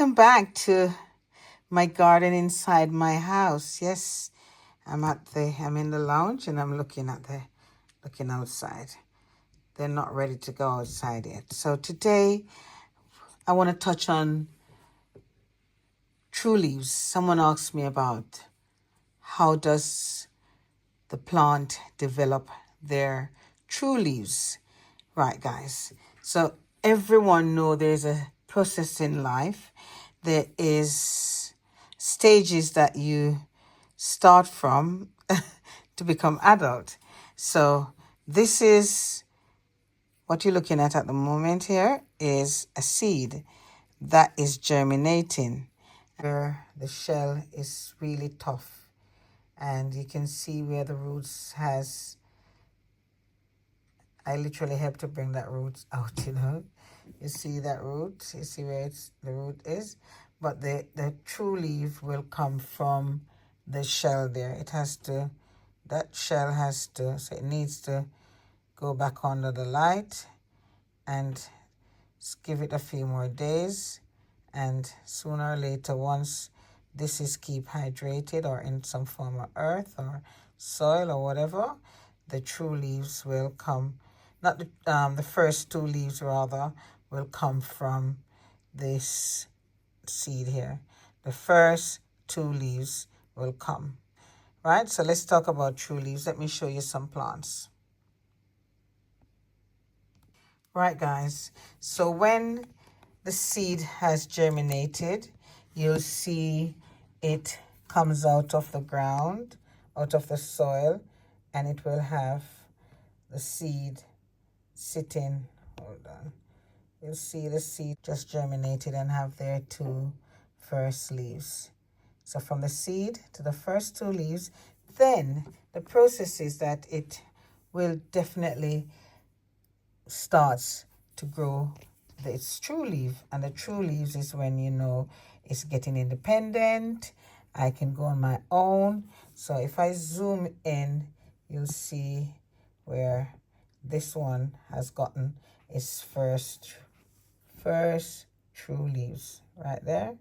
Welcome back to my garden inside my house. Yes, I'm in the lounge and I'm looking outside. They're not ready to go outside yet. So today I want to touch on true leaves. Someone asked me about how does the plant develop their true leaves. Right, guys. So everyone know there's a process in life. There is stages that you start from to become adult. So this is what you're looking at the moment here is a seed that is germinating where the shell is really tough, and you can see where the roots has. I literally help to bring that root out, You see that root? You see where the root is? But the true leaf will come from the shell there. That shell so it needs to go back under the light and give it a few more days. And sooner or later, once this is keep hydrated or in some form of earth or soil or whatever, the true leaves will come. Not the first two leaves rather will come from this seed here. The first two leaves will come. Right? So let's talk about true leaves. Let me show you some plants. Right, guys. So when the seed has germinated, you'll see it comes out of the ground, out of the soil, and it will have the seed sitting. Hold on. You'll see the seed just germinated and have their two first leaves. So from the seed to the first two leaves, then the process is that it will definitely starts to grow its true leaf. And the true leaves is when it's getting independent. I can go on my own. So if I zoom in, you'll see where this one has gotten its first true leaves right there.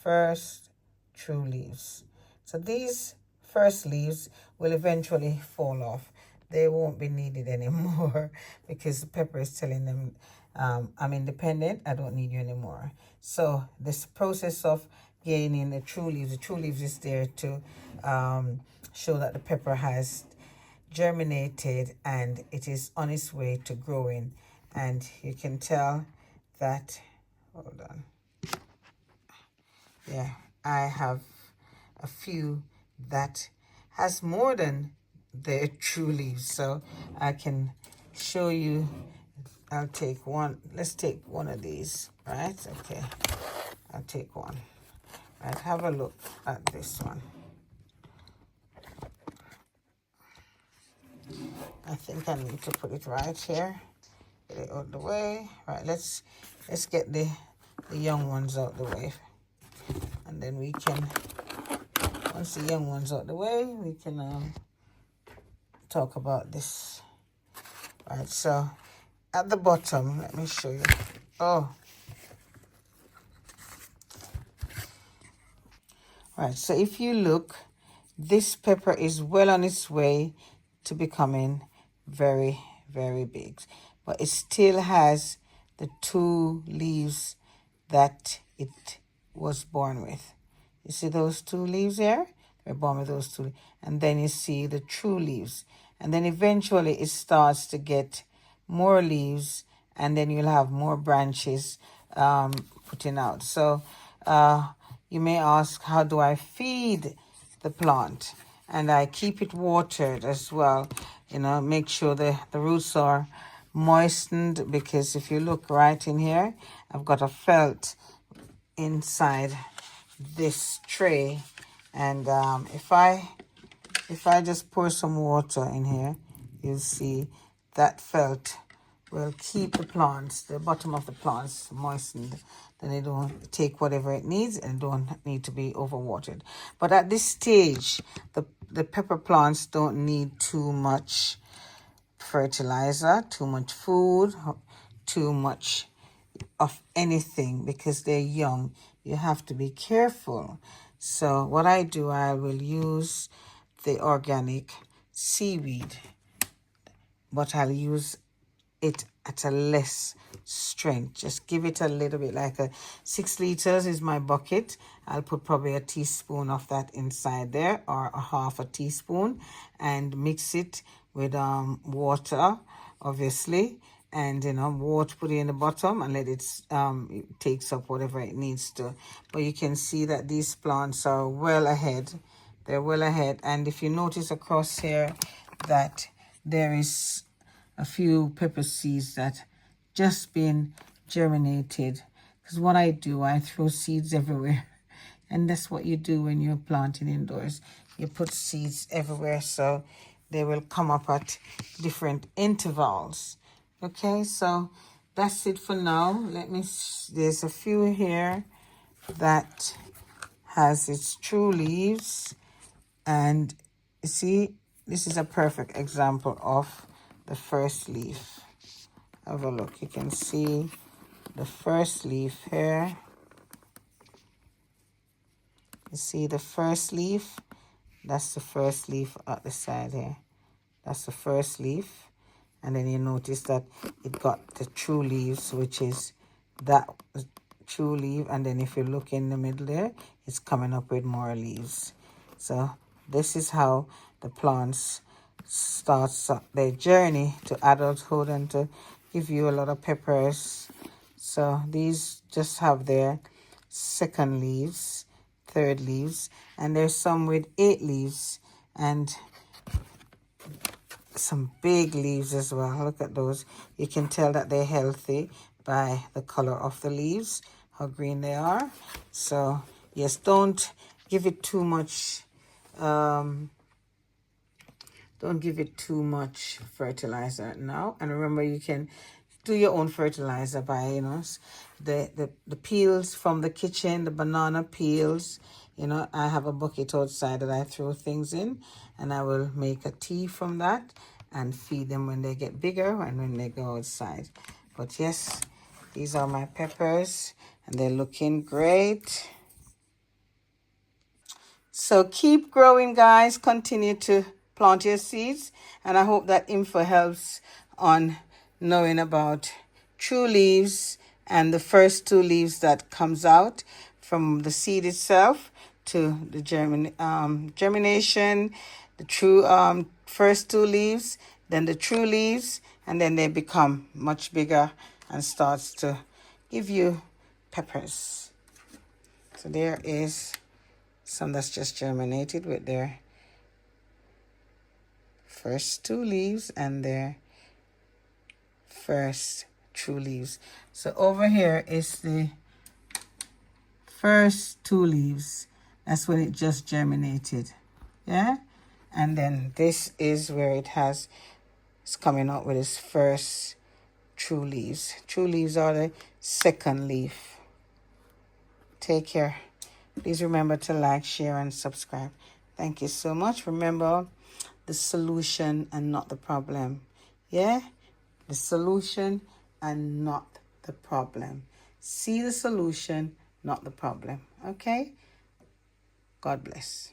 First true leaves. So these first leaves will eventually fall off. They won't be needed anymore because the pepper is telling them, I'm independent, I don't need you anymore. So this process of gaining the true leaves is there to show that the pepper has germinated and it is on its way to growing. And you can tell that, hold on. Yeah, I have a few that has more than the true leaves, so I can show you. I'll take one. Let's take one of these, right? Okay, I'll take one. Right, have a look at this one. I think I need to put it right here. Get it out the way. Right, let's get the young ones out the way, and then we can. Once the young ones out the way, we can talk about this. Right, so at the bottom, let me show you. Oh, right, so if you look, this pepper is well on its way to becoming very, very big, but it still has the two leaves that it was born with. You see those two leaves there? We're born with those two. And then you see the true leaves. And then eventually it starts to get more leaves, and then you'll have more branches putting out. So you may ask, how do I feed the plant? And I keep it watered as well. Make sure the roots are moistened, because if you look right in here, I've got a felt inside this tray, and if I just pour some water in here, you'll see that felt will keep the bottom of the plants moistened. Then they don't take whatever it needs and don't need to be overwatered. But at this stage, the pepper plants don't need too much fertilizer, too much food, too much of anything because they're young. You have to be careful. So what I do, I will use the organic seaweed, but I'll use it at a less strength. Just give it a little bit, like a 6 liters is my bucket. I'll put probably a teaspoon of that inside there, or a half a teaspoon, and mix it with water, obviously, and water, put it in the bottom and let it it takes up whatever it needs to. But you can see that these plants are well ahead. They're well ahead. And if you notice across here that there is a few pepper seeds that just been germinated, because what I do, I throw seeds everywhere. And that's what you do when you're planting indoors. You put seeds everywhere so they will come up at different intervals. Okay, so that's it for now. There's a few here that has its true leaves, and you see, this is a perfect example of the first leaf. Have a look. You can see the first leaf here. You see the first leaf? That's the first leaf at the side here. That's the first leaf. And then you notice that it got the true leaves, which is that true leaf. And then if you look in the middle there, it's coming up with more leaves. So this is how the plants starts their journey to adulthood and to give you a lot of peppers. So these just have their second leaves, third leaves, and there's some with 8 leaves and some big leaves as well. Look at those. You can tell that they're healthy by the color of the leaves, how green they are. So yes, don't give it too much don't give it too much fertilizer now. And remember, you can do your own fertilizer by the peels from the kitchen, the banana peels. I have a bucket outside that I throw things in, and I will make a tea from that and feed them when they get bigger and when they go outside. But yes, these are my peppers and they're looking great. So keep growing, guys. Continue to plant your seeds, and I hope that info helps on knowing about true leaves and the first 2 leaves that comes out from the seed itself to the germination, the true first 2 leaves, then the true leaves, and then they become much bigger and starts to give you peppers. So there is some that's just germinated with their first 2 leaves and their first true leaves. So over here is the first 2 leaves. That's when it just germinated. Yeah? And then this is where it's coming out with its first true leaves. True leaves are the second leaf. Take care. Please remember to like, share, and subscribe. Thank you so much. Remember, the solution and not the problem. Yeah? The solution and not the problem. See the solution, not the problem. Okay? God bless.